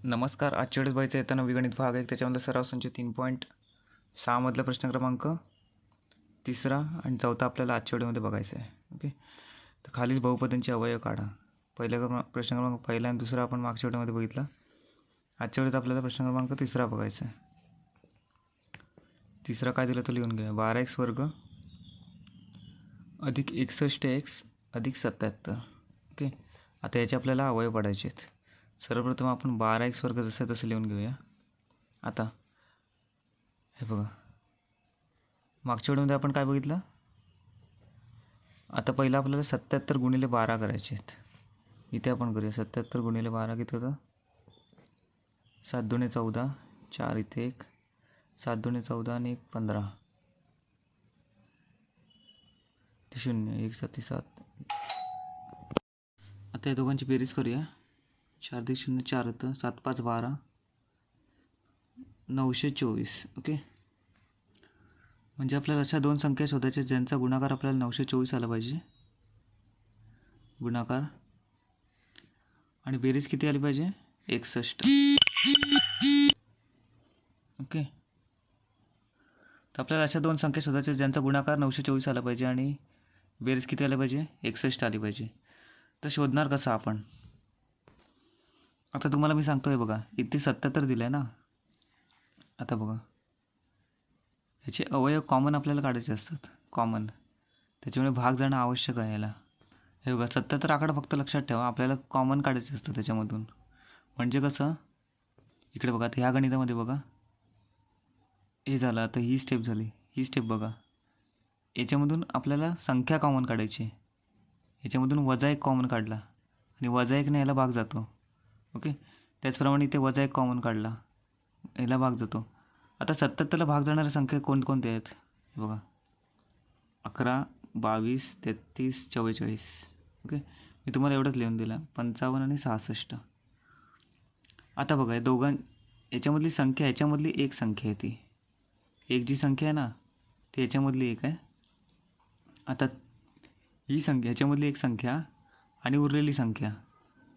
नमस्कार. आजच्या वेळेस व्हायचं येतं नवी गणित भाग 1 त्याच्यामध्ये सराव संच 3.6 मधला प्रश्न क्रमांक तिसरा आणि चौथा आपल्याला आजच्या व्हिडिओमध्ये बघायचं आहे. ओके, तर खालील बहुपदींचे अवयव काढा. प्रश्न क्रमांक पहिला आणि दुसरा आपण मागच्या व्हिडिओमध्ये बघितला. आजच्या वेळेस आपल्याला प्रश्न क्रमांक तिसरा बघायचा आहे. तिसरा काय दिलं तर लिहून घ्या. 12x वर्ग अधिक 61x अधिक 77. ओके, आता याचे आपल्याला अवयव पाडायचे आहेत. सर्वप्रथम आपण 12x वर्ग जसं तसं लिहून घेऊया. आता हे बघा, मागच्या व्हिडिओमध्ये आपण काय बघितलं. आता पहिला आपल्याला 77 गुणिले 12 करायचे आहेत. इथे आपण करूया. 77 गुणिले 12 किती होतं? 7 दुणे 14, 4 इथे 1, 7 दुणे 14 आणि 1 15, ते 0, 1 7 7. आता या दोघांची बेरीज करूया. 4 अधिक 0 4 होतं, 7 5 12, 924. ओके, म्हणजे आपल्याला अशा दोन संख्या शोधायच्या ज्यांचा गुणाकार आपल्याला 924 आला पाहिजे. गुणाकार आणि बेरीज किती आली पाहिजे? 61. ओके, तर आपल्याला अशा दोन संख्या शोधायच्या ज्यांचा गुणाकार 924 आला पाहिजे आणि बेरीज किती आली पाहिजे? 61 आली पाहिजे. तर शोधणार कसं आपण? आता तुम्हाला मी सांगतोय बघा, इथे 77 दिलं आहे ना. आता बघा, याचे अवयव कॉमन आपल्याला काढायचे असतात. कॉमन, त्याच्यामुळे भाग जाणं आवश्यक आहे याला. हे बघा, 77 आकडा फक्त लक्षात ठेवा, आपल्याला कॉमन काढायचे असतं त्याच्यामधून. म्हणजे कसं, इकडे बघा, आता ह्या गणितामध्ये बघा हे झालं. आता ही स्टेप झाली, ही स्टेप बघा. याच्यामधून आपल्याला संख्या कॉमन काढायची. याच्यामधून वजा 1 कॉमन काढला आणि वजा 1ने याला भाग जातो. ओके, त्याचप्रमाणे इथे वजा 1 कॉमन काढला, याला भाग जातो. आता 77ला भाग जाणाऱ्या संख्या कोणकोणत्या आहेत? बघा, 11, 22, 33, 44. ओके, मी तुम्हाला एवढंच लिहून दिलं, 55 आणि 66. आता बघा, या याच्यामधली संख्या, याच्यामधली एक संख्या आहे. ती एक जी संख्या आहे ना, ती याच्यामधली एक आहे. आता ही संख्या, याच्यामधली एक संख्या आणि उरलेली संख्या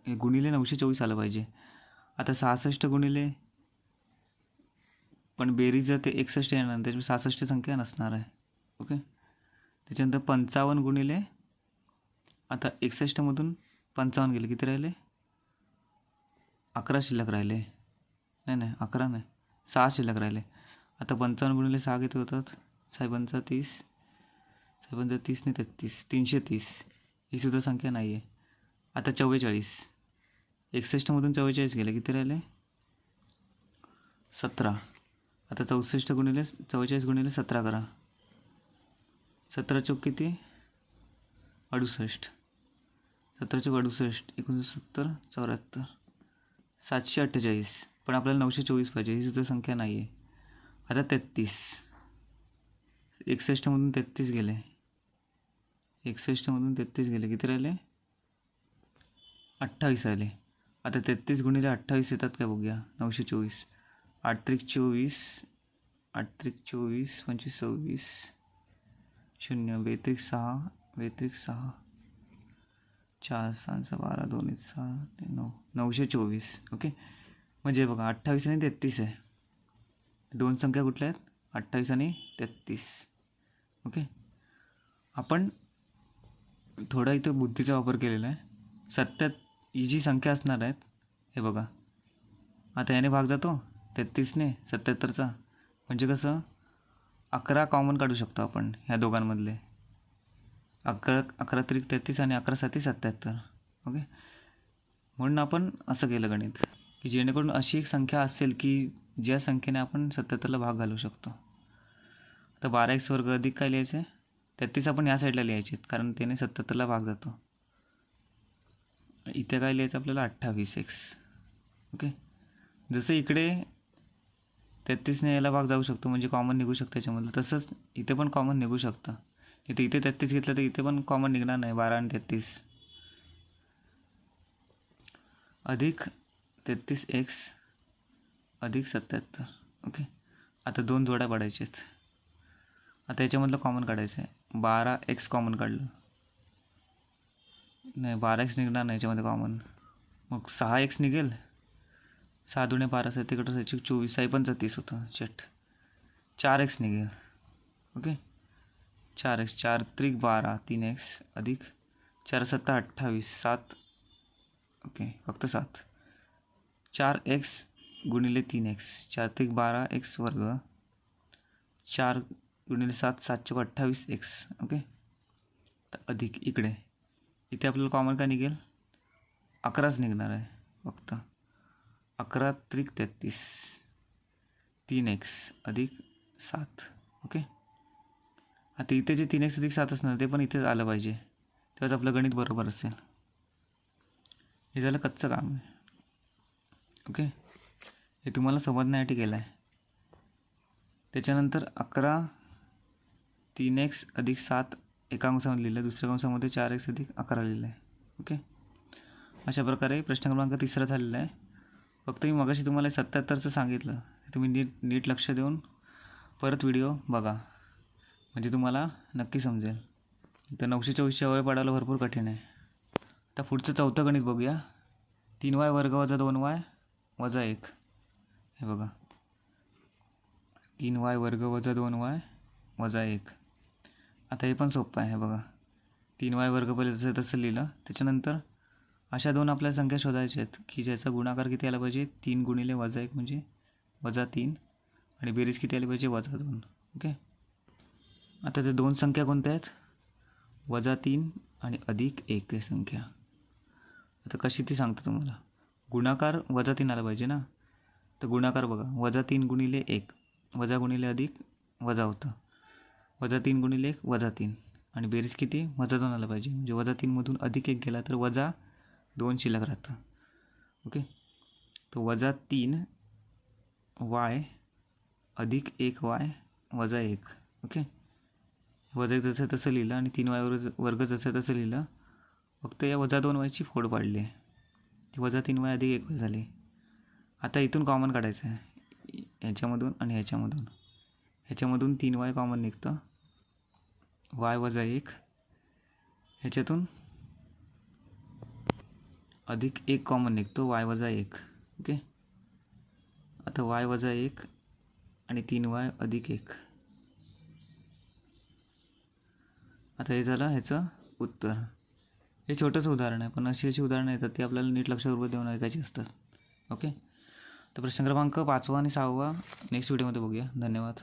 गुणिले 924 आलं पाहिजे. आता 66 गुणिले, पण बेरीज जर ते 61 येणार, त्याच्यामुळे 66 संख्या नसणार आहे. ओके, त्याच्यानंतर 55 गुणिले, आता 61मधून 55 गेले, किती राहिले? 11 शिल्लक राहिले. नाही 11 नाही, 6 शिल्लक राहिले. आता 55 गुणिले 6 किती होतात? 6 30, 6 30 ने 33, 330. ही सुद्धा संख्या नाही आहे. आता 44, 61मधून 44 गेले, किती राहिले? 17. आता 64 गुणिले 44 गुणिले 17 करा. 17 चौक किती? 68. 17 चौक 68, 69, 74, 748. पण आपल्याला 924 पाहिजे, ही सुद्धा संख्या नाही आहे. आता 33, 61मधून 33 गेले, 61मधून 33 गेले, किती राहिले? 28 राहिले. आता 33 गुणिले 28 येतात काय बघूया. 924, 8 त्रिक 24, 8 त्रिक 24, 25 26, 0, बेत्रिक 6, बेत्रिक 6, 4 6 12, 2 6 9, 924. ओके, म्हणजे बघा, 28 आणि 33 आहे. दोन संख्या कुठल्या आहेत? 28 आणि 33. ओके, आपण थोडा इथं बुद्धीचा वापर केलेला आहे. ही जी संख्या असणार आहेत, हे बघा, आता याने भाग जातो 33ने 77चा. म्हणजे कसं, 11 कॉमन काढू शकतो आपण ह्या दोघांमधले. 11 त्रिक 33 आणि 11 7 77. ओके, म्हणून आपण असं केलं गणित, की जेणेकरून अशी एक संख्या असेल की ज्या संख्येने आपण 77ला भाग घालू शकतो. तर 12x वर्ग अधिक काय लिहायचं आहे? 33 आपण या साईडला लिहायचे, कारण त्याने 77ला भाग जातो. इथे काय लिहायचं आपल्याला? 28x. ओके, जसं इकडे 33ने याला भाग जाऊ शकतो, म्हणजे कॉमन निघू शकतं याच्यामधलं, तसंच इथे पण कॉमन निघू शकतं. इथे 33 घेतलं तर इथे पण कॉमन निघणार नाही. 12 आणि 33 अधिक 33x अधिक 77. ओके, आता दोन जोड्या पाडायच्या आहेत. आता याच्यामधलं कॉमन काढायचं आहे. 12x कॉमन काढलं, नाही 12x निघणार नाही याच्यामध्ये कॉमन, मग 6x निघेल 6 दुणे 12 7 1 24 6 पण 30 होतं. चट 4x निघेल. ओके 4x 4 त्रिक 12 3x अधिक 4 7 28 7 ओके फक्त 7 4x गुणिले 3x 4 त्रिक 12 x वर्ग 4 गुणिले 7 7 28 x. ओके तर अधिक इकडे इथे आपल्याला कॉमन काय निघेल 11च निघणार आहे फक्त 11 त्रिक 33 3x अधिक 7. ओके आता इथे जे 3x अधिक 7 असणार ते पण इथेच आलं पाहिजे तेव्हाच आपलं गणित बरोबर असेल. हे झालं कच्चं काम आहे. ओके हे तुम्हाला समजण्यासाठी केलं आहे. त्याच्यानंतर 11 3x अधिक 7 एका कंसामध्ये लिहिलं, दुसऱ्या कंसामध्ये 4x अधिक 11 लिहिलं आहे. ओके अशा प्रकारे प्रश्न क्रमांक 3 झालेला आहे. फक्त मी मगाशी तुम्हाला 77चं सांगितलं तुम्ही नीट लक्ष देऊन परत व्हिडिओ बघा म्हणजे तुम्हाला नक्की समजेल. तर 924ची अवयव पाडायला भरपूर कठीण आहे. आता पुढचं 4थं गणित बघूया. 3y वर्ग वजा 2y वजा 1. हे बघा 3y वर्ग वजा 2y वजा 1. आता हे पण सोपं आहे. हे बघा 3y वर्ग पहिले जसं तसं लिहिलं. त्याच्यानंतर अशा दोन आपल्याला संख्या शोधायच्या आहेत की ज्याचा गुणाकार किती आला पाहिजे 3 गुणिले वजा 1 म्हणजे वजा 3 आणि बेरीज किती आली पाहिजे वजा 2. ओके आता ते दोन संख्या कोणत्या आहेत वजा 3 आणि अधिक 1 ही संख्या. आता कशी ती सांगतो तुम्हाला. गुणाकार वजा 3 आला पाहिजे ना. तर गुणाकार बघा वजा 3 गुणिले 1 वजा गुणिले अधिक वजा होतं. वजा 3 गुणिले 1 वजा 3 आणि बेरीज किती वजा 2 आला पाहिजे म्हणजे वजा 3मधून अधिक 1 गेला तर वजा 2 शिल्लक राहतं. ओके तर वजा 3y अधिक 1y वजा 1. ओके वजा 1 जसं तसं लिहिलं आणि 3y वर्ग जसं तसं लिहिलं. फक्त या वजा 2yची फोड पाडली आहे ती वजा 3y अधिक 1y झाली. आता इथून कॉमन काढायचं आहे ह्याच्यामधून आणि ह्याच्यामधून 3y कॉमन निघतं y वजा 1 ह्याच्यातून अधिक 1 कॉमन निघतो y वजा 1. ओके आता y वजा 1 आणि 3y अधिक 1. आता हे झालं ह्याचं उत्तर. हे छोटंसं उदाहरण आहे पण अशी उदाहरणं येतात ती आपल्याला नीट लक्षपूर्वक देऊन ऐकायची असतात. ओके तर प्रश्न क्रमांक 5वा आणि 6वा नेक्स्ट व्हिडिओमध्ये बघूया. धन्यवाद.